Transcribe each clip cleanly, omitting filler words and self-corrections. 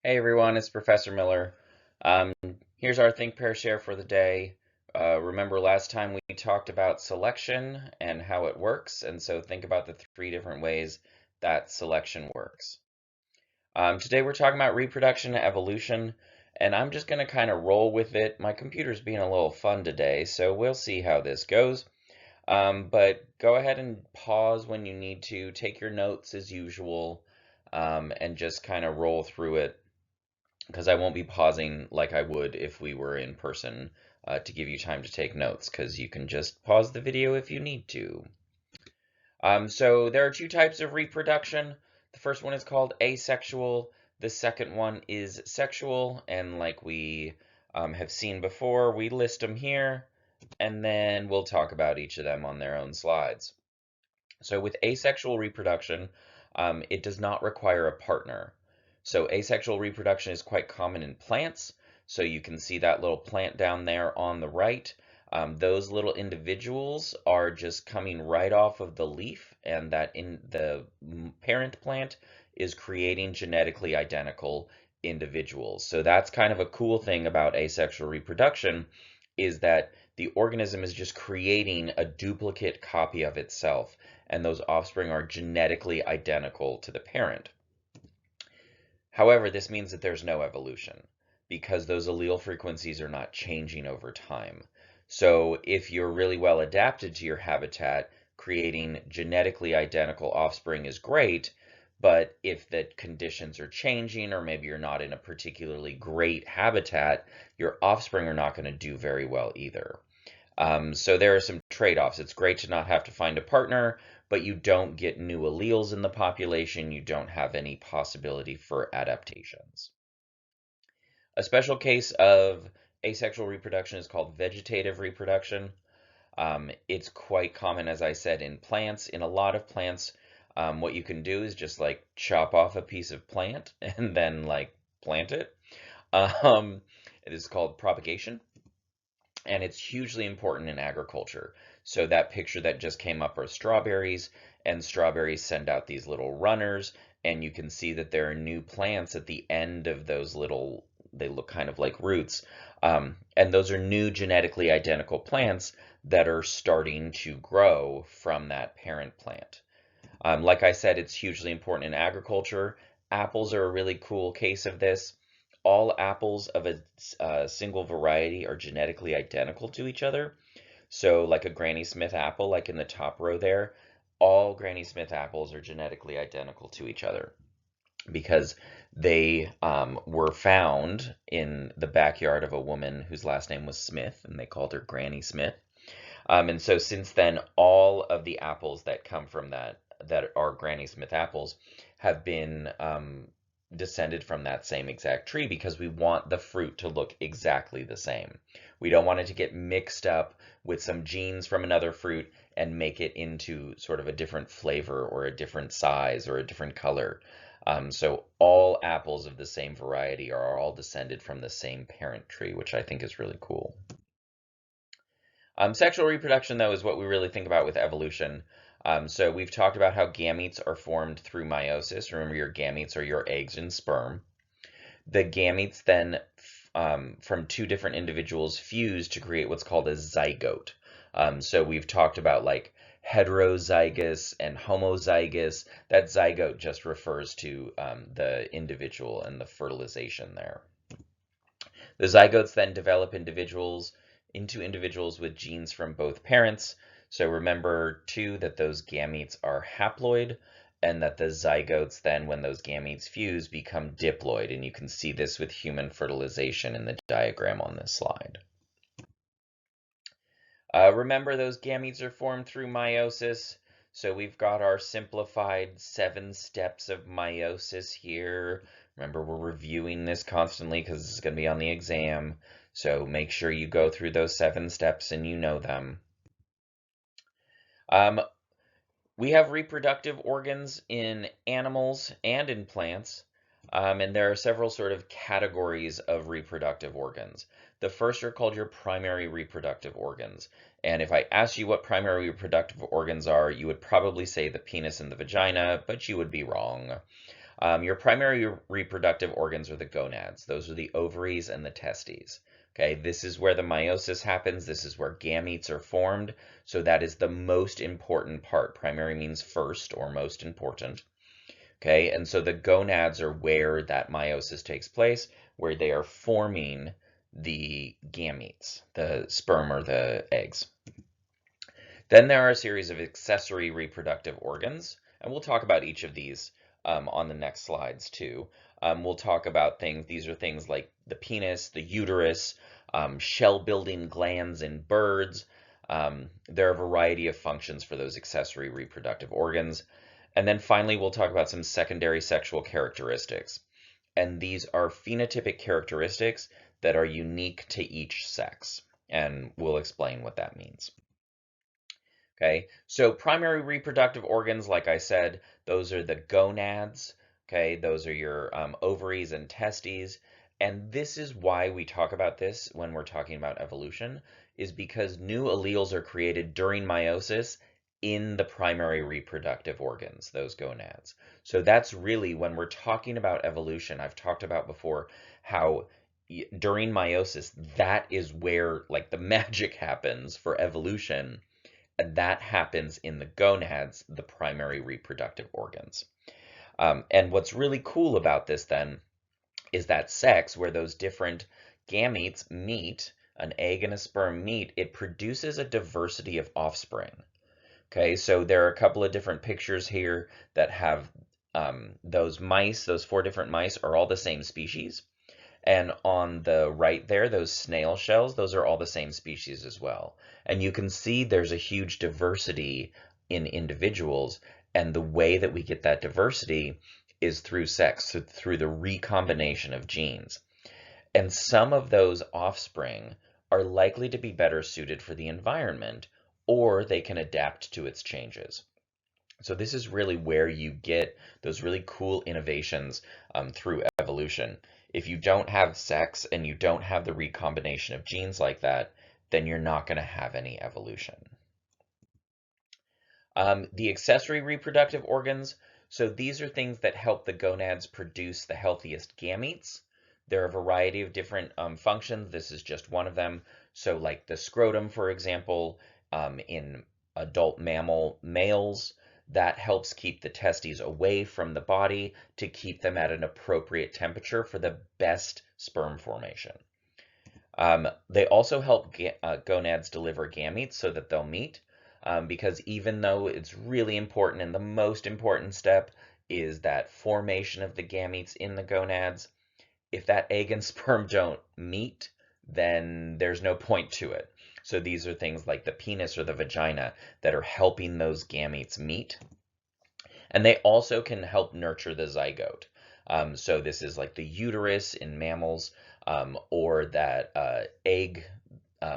Hey everyone, it's Professor Miller. Um, Here's our Think, Pair, Share for the day. Remember last time we talked about selection and how it works, and so think about the three different ways that selection works. Today we're talking about reproduction and evolution, and I'm just going to kind of roll with it. My computer's being a little fun today, so we'll see how this goes. But go ahead and pause when you need to, take your notes as usual, and just kind of roll through it because I won't be pausing like I would if we were in person to give you time to take notes, because you can just pause the video if you need to. So there are two types of reproduction. The first one is called asexual. The second one is sexual, and like we have seen before, we list them here, and then we'll talk about each of them on their own slides. So with asexual reproduction, it does not require a partner. So asexual reproduction is quite common in plants. So you can see that little plant down there on the right. Those little individuals are just coming right off of the leaf, and that in the parent plant is creating genetically identical individuals. So that's kind of a cool thing about asexual reproduction, is that the organism is just creating a duplicate copy of itself, and those offspring are genetically identical to the parent. However, this means that there's no evolution because those allele frequencies are not changing over time. So if you're really well adapted to your habitat, creating genetically identical offspring is great, but if the conditions are changing, or maybe you're not in a particularly great habitat, your offspring are not going to do very well either. So there are some trade-offs. It's great to not have to find a partner, but you don't get new alleles in the population. You don't have any possibility for adaptations. A special case of asexual reproduction is called vegetative reproduction. It's quite common, as I said, in plants. In a lot of plants, what you can do is just like chop off a piece of plant and then like plant it. Um, it is called propagation, and it's hugely important in agriculture. So that picture that just came up are strawberries, and strawberries send out these little runners, and you can see that there are new plants at the end of those little, they look kind of like roots. And those are new genetically identical plants that are starting to grow from that parent plant. Like I said, it's hugely important in agriculture. Apples are a really cool case of this. All apples of a single variety are genetically identical to each other. So like a Granny Smith apple, like in the top row there, all Granny Smith apples are genetically identical to each other because they were found in the backyard of a woman whose last name was Smith, and they called her Granny Smith. And so since then, all of the apples that come from that are Granny Smith apples have been descended from that same exact tree, because we want the fruit to look exactly the same. We don't want it to get mixed up with some genes from another fruit and make it into sort of a different flavor or a different size or a different color. So all apples of the same variety are all descended from the same parent tree, which I think is really cool. Sexual reproduction, though, is what we really think about with evolution. So we've talked about how gametes are formed through meiosis. Remember, your gametes are your eggs and sperm. The gametes then, from two different individuals, fuse to create what's called a zygote. So we've talked about like heterozygous and homozygous. That zygote just refers to the individual and the fertilization there. The zygotes then develop into individuals with genes from both parents. So remember too that those gametes are haploid, and that the zygotes then, when those gametes fuse, become diploid. And you can see this with human fertilization in the diagram on this slide. Remember, those gametes are formed through meiosis. So we've got our simplified 7 steps of meiosis here. Remember, we're reviewing this constantly because this is going to be on the exam. So make sure you go through those 7 steps and you know them. Um, we have reproductive organs in animals and in plants. And there are several sort of categories of reproductive organs. The first are called your primary reproductive organs. And if I asked you what primary reproductive organs are, you would probably say the penis and the vagina, but you would be wrong. Your primary reproductive organs are the gonads. Those are the ovaries and the testes. Okay, this is where the meiosis happens. This is where gametes are formed. So that is the most important part. Primary means first or most important. Okay, and so the gonads are where that meiosis takes place, where they are forming the gametes, the sperm or the eggs. Then there are a series of accessory reproductive organs, and we'll talk about each of these on the next slides too. We'll talk about things, these are things like the penis, the uterus, shell-building glands in birds. There are a variety of functions for those accessory reproductive organs. And then finally, we'll talk about some secondary sexual characteristics. And these are phenotypic characteristics that are unique to each sex. And we'll explain what that means. Okay, so primary reproductive organs, like I said, those are the gonads. Okay, those are your ovaries and testes. And this is why we talk about this when we're talking about evolution, is because new alleles are created during meiosis in the primary reproductive organs, those gonads. So that's really when we're talking about evolution. I've talked about before how during meiosis, that is where like the magic happens for evolution. And that happens in the gonads, the primary reproductive organs. And what's really cool about this then is that sex, where those different gametes meet, an egg and a sperm meet, it produces a diversity of offspring. Okay, so there are a couple of different pictures here that have those mice, those 4 different mice are all the same species. And on the right there, those snail shells, those are all the same species as well. And you can see there's a huge diversity in individuals. And the way that we get that diversity is through sex, through the recombination of genes. And some of those offspring are likely to be better suited for the environment, or they can adapt to its changes. So this is really where you get those really cool innovations through evolution. If you don't have sex and you don't have the recombination of genes like that, then you're not going to have any evolution. The accessory reproductive organs, so these are things that help the gonads produce the healthiest gametes. There are a variety of different functions. This is just one of them. So like the scrotum, for example, in adult mammal males, that helps keep the testes away from the body to keep them at an appropriate temperature for the best sperm formation. They also help gonads deliver gametes so that they'll meet, because even though it's really important and the most important step is that formation of the gametes in the gonads, if that egg and sperm don't meet, then there's no point to it. So these are things like the penis or the vagina that are helping those gametes meet. And they also can help nurture the zygote. So this is like the uterus in mammals, or that egg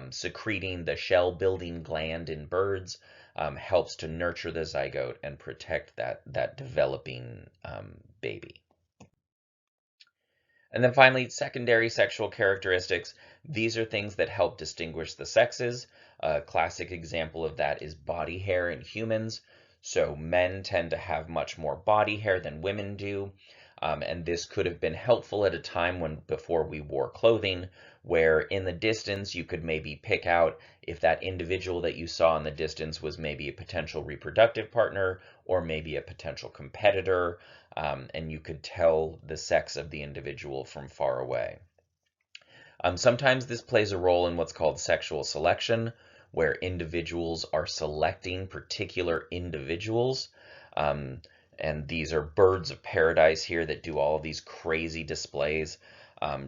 secreting the shell-building gland in birds helps to nurture the zygote and protect that developing baby. And then finally, secondary sexual characteristics. These are things that help distinguish the sexes. A classic example of that is body hair in humans. So men tend to have much more body hair than women do. And this could have been helpful at a time before we wore clothing, where in the distance you could maybe pick out if that individual that you saw in the distance was maybe a potential reproductive partner or maybe a potential competitor, and you could tell the sex of the individual from far away. Sometimes this plays a role in what's called sexual selection, where individuals are selecting particular individuals. And these are birds of paradise here that do all of these crazy displays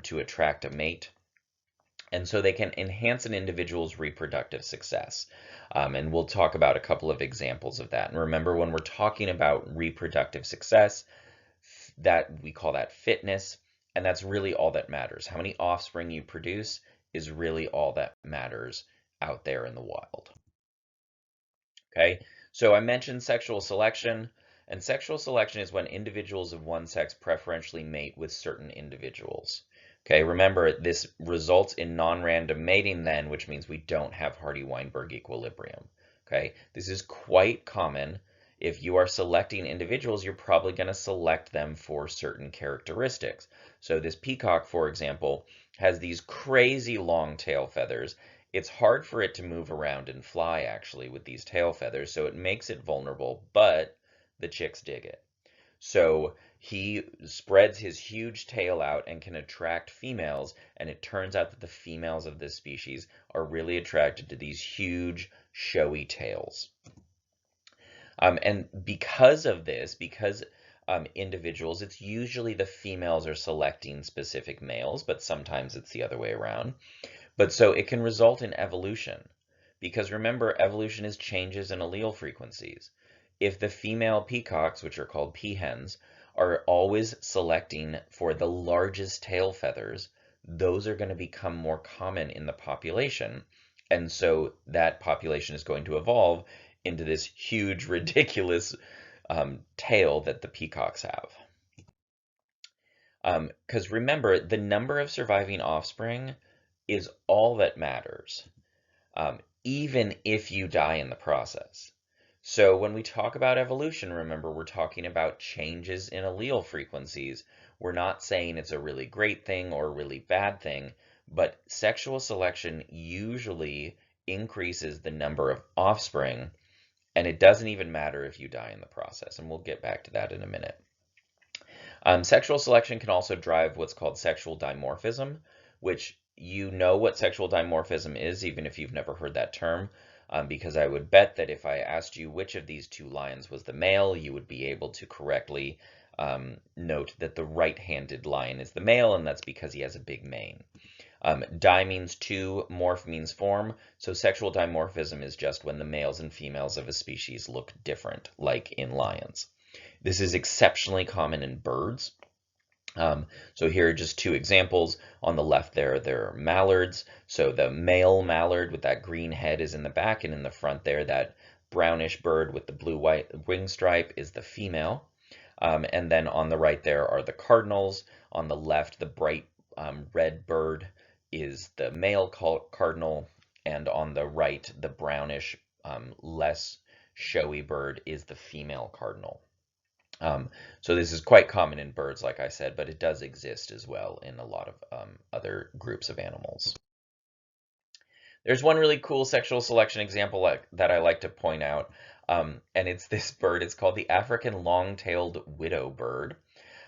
to attract a mate. And so they can enhance an individual's reproductive success. And we'll talk about a couple of examples of that. And remember, when we're talking about reproductive success, that we call that fitness, and that's really all that matters. How many offspring you produce is really all that matters out there in the wild. Okay, so I mentioned sexual selection, and sexual selection is when individuals of one sex preferentially mate with certain individuals. Okay, remember, this results in non-random mating then, which means we don't have Hardy-Weinberg equilibrium. Okay, this is quite common. if you are selecting individuals, you're probably going to select them for certain characteristics. So this peacock, for example, has these crazy long tail feathers. It's hard for it to move around and fly actually with these tail feathers, so it makes it vulnerable, but the chicks dig it. So he spreads his huge tail out and can attract females, and it turns out that the females of this species are really attracted to these huge, showy tails. And because of this, because individuals, it's usually the females are selecting specific males, but sometimes it's the other way around. But so it can result in evolution, because remember, evolution is changes in allele frequencies. If the female peacocks, which are called peahens, are always selecting for the largest tail feathers, those are going to become more common in the population. And so that population is going to evolve into this huge, ridiculous tail that the peacocks have. Because remember, the number of surviving offspring is all that matters, even if you die in the process. So when we talk about evolution, remember, we're talking about changes in allele frequencies. We're not saying it's a really great thing or a really bad thing, but sexual selection usually increases the number of offspring, and it doesn't even matter if you die in the process, and we'll get back to that in a minute. Sexual selection can also drive what's called sexual dimorphism, which you know what sexual dimorphism is, even if you've never heard that term, because I would bet that if I asked you which of these two lions was the male, you would be able to correctly note that the right-handed lion is the male, and that's because he has a big mane. Di means two, morph means form, so sexual dimorphism is just when the males and females of a species look different, like in lions. This is exceptionally common in birds. So here are just two examples. On the left there are mallards. So the male mallard with that green head is in the back, and in the front there, that brownish bird with the blue-white wing stripe is the female. And then on the right there are the cardinals. On the left, the bright red bird is the male cardinal, and on the right, the brownish, less showy bird is the female cardinal. So this is quite common in birds, like I said, but it does exist as well in a lot of other groups of animals. There's one really cool sexual selection example that I like to point out, and it's this bird. It's called the African long-tailed widow bird.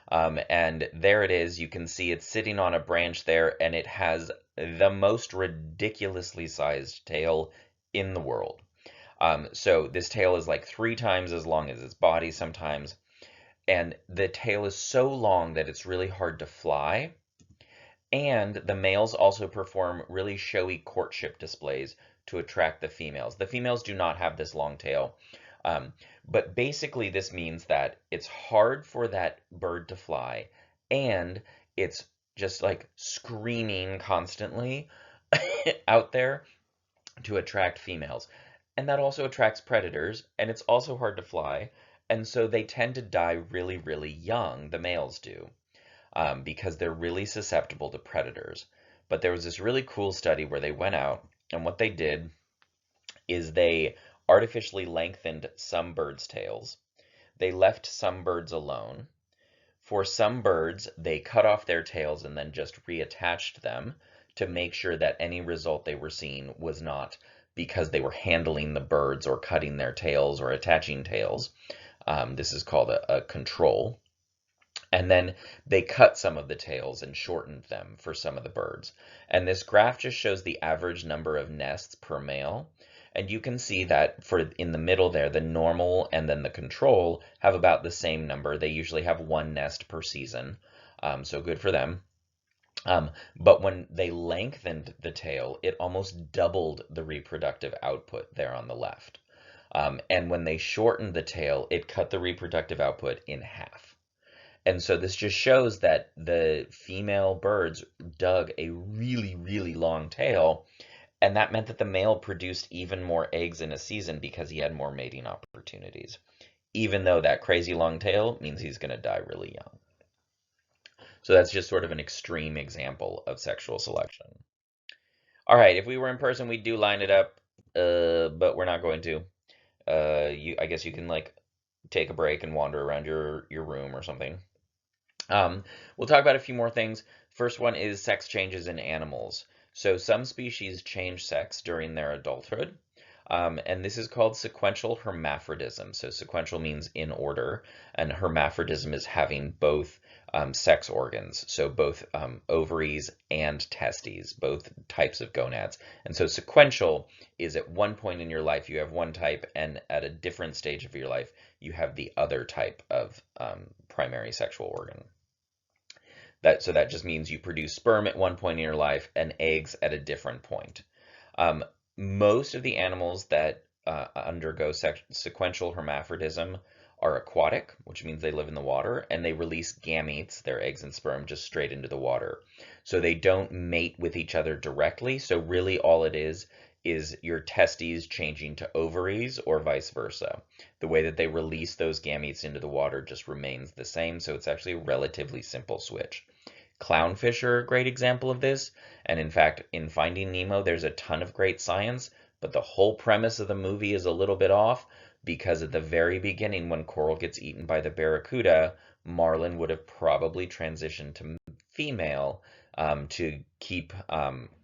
And there it is. You can see it's sitting on a branch there, and it has the most ridiculously sized tail in the world. So this tail is like 3 times as long as its body sometimes. And the tail is so long that it's really hard to fly. And the males also perform really showy courtship displays to attract the females. The females do not have this long tail. But basically this means that it's hard for that bird to fly, and it's just like screaming constantly out there to attract females. And that also attracts predators, and it's also hard to fly. And so they tend to die really, really young, the males do, because they're really susceptible to predators. But there was this really cool study where they went out, and what they did is they artificially lengthened some birds' tails. They left some birds alone. For some birds, they cut off their tails and then just reattached them to make sure that any result they were seeing was not because they were handling the birds or cutting their tails or attaching tails. This is called a control. And then they cut some of the tails and shortened them for some of the birds. And this graph just shows the average number of nests per male. And you can see that for in the middle there, the normal and then the control have about the same number. They usually have 1 nest per season, so good for them. But when they lengthened the tail, it almost doubled the reproductive output there on the left. And when they shortened the tail, it cut the reproductive output in half. And so this just shows that the female birds dug a really, really long tail, and that meant that the male produced even more eggs in a season because he had more mating opportunities, even though that crazy long tail means he's going to die really young. So that's just sort of an extreme example of sexual selection. All right, if we were in person, we'd do line it up, but we're not going to. I guess you can like take a break and wander around your room or something. We'll talk about a few more things. First one is sex changes in animals. So some species change sex during their adulthood, and this is called sequential hermaphrodism. So sequential means in order, and hermaphrodism is having both sex organs, so both ovaries and testes, both types of gonads. And so sequential is at one point in your life you have one type, and at a different stage of your life you have the other type of primary sexual organ. So that just means you produce sperm at one point in your life and eggs at a different point. Um, Most of the animals that undergo sequential hermaphrodism are aquatic, which means they live in the water, and they release gametes, their eggs and sperm, just straight into the water. So they don't mate with each other directly. So really all it is your testes changing to ovaries or vice versa. The way that they release those gametes into the water just remains the same. So it's actually a relatively simple switch. Clownfish are a great example of this, and in fact, in Finding Nemo, there's a ton of great science, but the whole premise of the movie is a little bit off because at the very beginning, when Coral gets eaten by the barracuda, Marlin would have probably transitioned to female to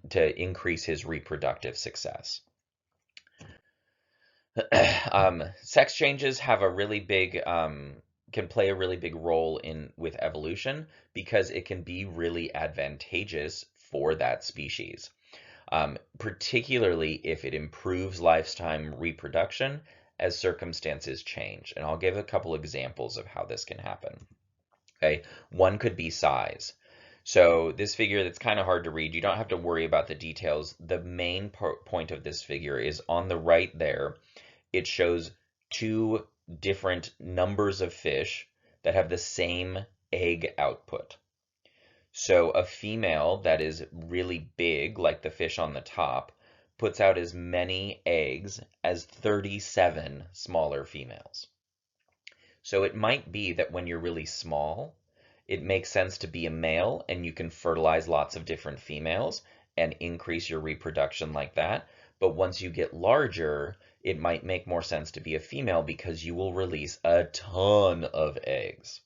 to increase his reproductive success. Sex changes have a really big can play a really big role in with evolution because it can be really advantageous for that species, particularly if it improves lifetime reproduction as circumstances change. And I'll give a couple examples of how this can happen. Okay, one could be size. So this figure that's kind of hard to read, you don't have to worry about the details. The main point of this figure is on the right there. It shows two different numbers of fish that have the same egg output. So a female that is really big, like the fish on the top, puts out as many eggs as 37 smaller females. So it might be that when you're really small, it makes sense to be a male and you can fertilize lots of different females and increase your reproduction like that. But once you get larger, it might make more sense to be a female because you will release a ton of eggs.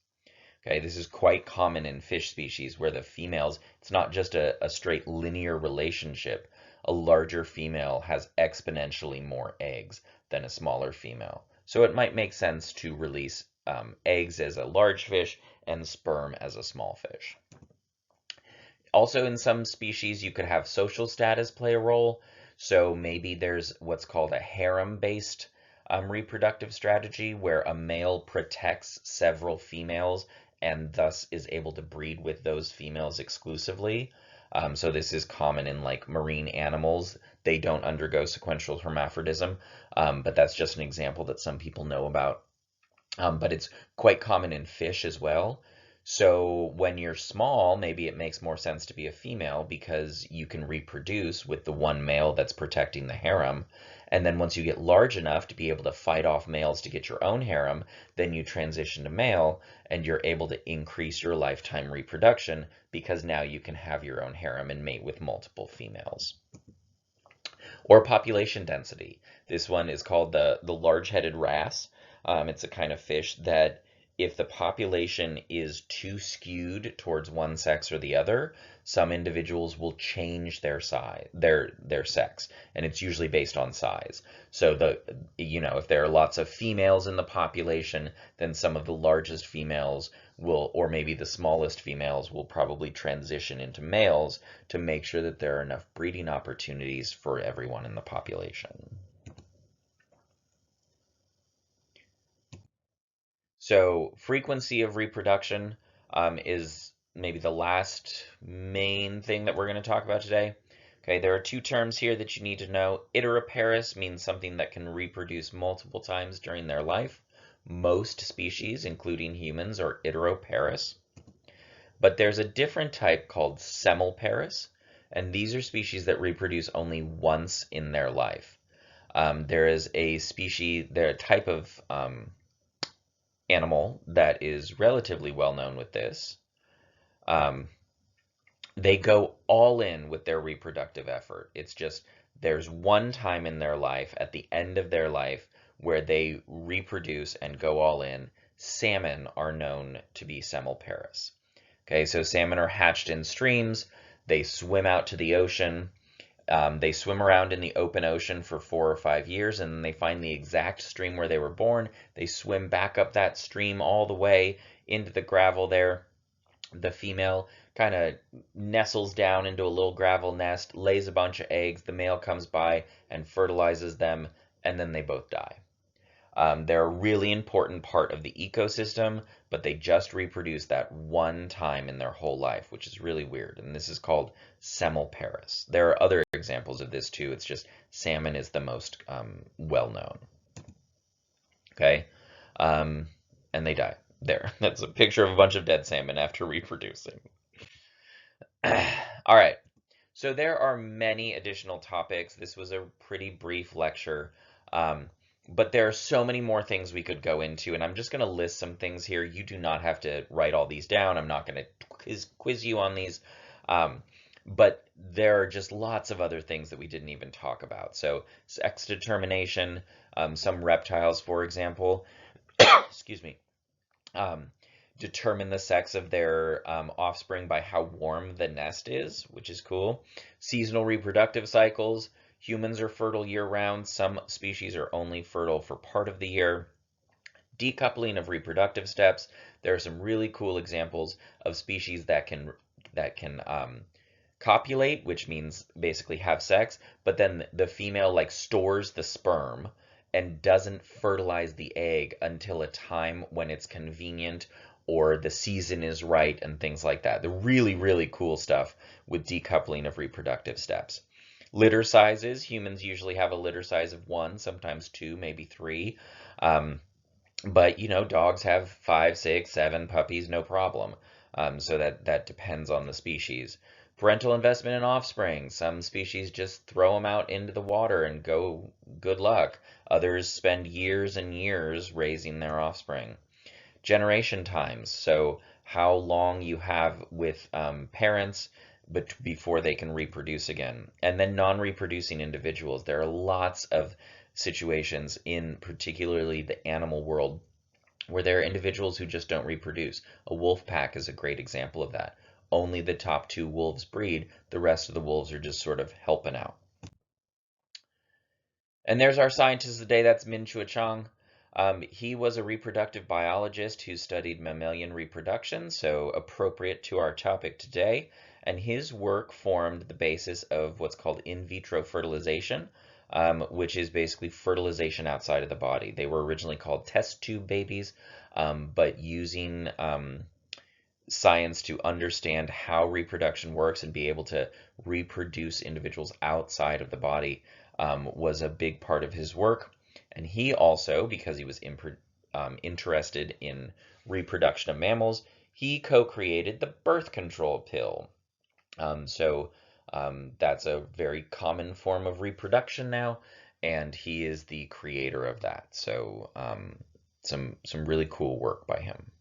Okay, this is quite common in fish species where the females, it's not just a straight linear relationship. A larger female has exponentially more eggs than a smaller female. So it might make sense to release eggs as a large fish and sperm as a small fish. Also, in some species, you could have social status play a role. So maybe there's what's called a harem-based reproductive strategy where a male protects several females and thus is able to breed with those females exclusively. So this is common in like marine animals. They don't undergo sequential hermaphrodism, but that's just an example that some people know about. But it's quite common in fish as well. So when you're small, maybe it makes more sense to be a female because you can reproduce with the one male that's protecting the harem. And then once you get large enough to be able to fight off males to get your own harem, then you transition to male and you're able to increase your lifetime reproduction because now you can have your own harem and mate with multiple females. Or population density. This one is called the large-headed wrasse. It's a kind of fish that if the population is too skewed towards one sex or the other, some individuals will change their size, their sex, and it's usually based on size. So if there are lots of females in the population, then some of the largest females will, or maybe the smallest females will probably transition into males to make sure that there are enough breeding opportunities for everyone in the population. So frequency of reproduction is maybe the last main thing that we're going to talk about today. Okay, there are two terms here that you need to know. Iteroparous means something that can reproduce multiple times during their life. Most species, including humans, are iteroparous. But there's a different type called semelparous, and these are species that reproduce only once in their life. There is a species, there a type of animal that is relatively well known with this. Um, they go all in with their reproductive effort. It's just there's one time in their life, at the end of their life, where they reproduce and go all in. Salmon are known to be semilparous. Okay, so salmon are hatched in streams. They swim out to the ocean. They swim around in the open ocean for 4 or 5 years, and then they find the exact stream where they were born. They swim back up that stream all the way into the gravel there. The female kind of nestles down into a little gravel nest, lays a bunch of eggs. The male comes by and fertilizes them, and then they both die. They're a really important part of the ecosystem, but they just reproduce that one time in their whole life, which is really weird. And this is called semilparous. There are other examples of this too. It's just salmon is the most well known. Okay, and they die. There, that's a picture of a bunch of dead salmon after reproducing. All right, so there are many additional topics. This was a pretty brief lecture. But there are so many more things we could go into, and I'm just going to list some things here. You do not have to write all these down. I'm not going to quiz you on these. But there are just lots of other things that we didn't even talk about. So sex determination, some reptiles, for example, excuse me, determine the sex of their offspring by how warm the nest is, which is cool. Seasonal reproductive cycles. Humans are fertile year-round. Some species are only fertile for part of the year. Decoupling of reproductive steps. There are some really cool examples of species that can copulate, which means basically have sex, but then the female like stores the sperm and doesn't fertilize the egg until a time when it's convenient or the season is right and things like that. The really, really cool stuff with decoupling of reproductive steps. Litter sizes. Humans usually have a litter size of 1, sometimes 2, maybe 3. But, you know, dogs have 5, 6, 7 puppies, no problem. So that depends on the species. Parental investment in offspring. Some species just throw them out into the water and go good luck. Others spend years and years raising their offspring. Generation times. So how long you have with parents but before they can reproduce again. And then non-reproducing individuals. There are lots of situations in particularly the animal world where there are individuals who just don't reproduce. A wolf pack is a great example of that. Only the top 2 wolves breed. The rest of the wolves are just sort of helping out. And there's our scientist today. That's Min-Chua Chang. He was a reproductive biologist who studied mammalian reproduction, so appropriate to our topic today. And his work formed the basis of what's called in vitro fertilization, which is basically fertilization outside of the body. They were originally called test tube babies, but using science to understand how reproduction works and be able to reproduce individuals outside of the body was a big part of his work. And he also, because he was interested in reproduction of mammals, he co-created the birth control pill. That's a very common form of reproduction now, and he is the creator of that. So some really cool work by him.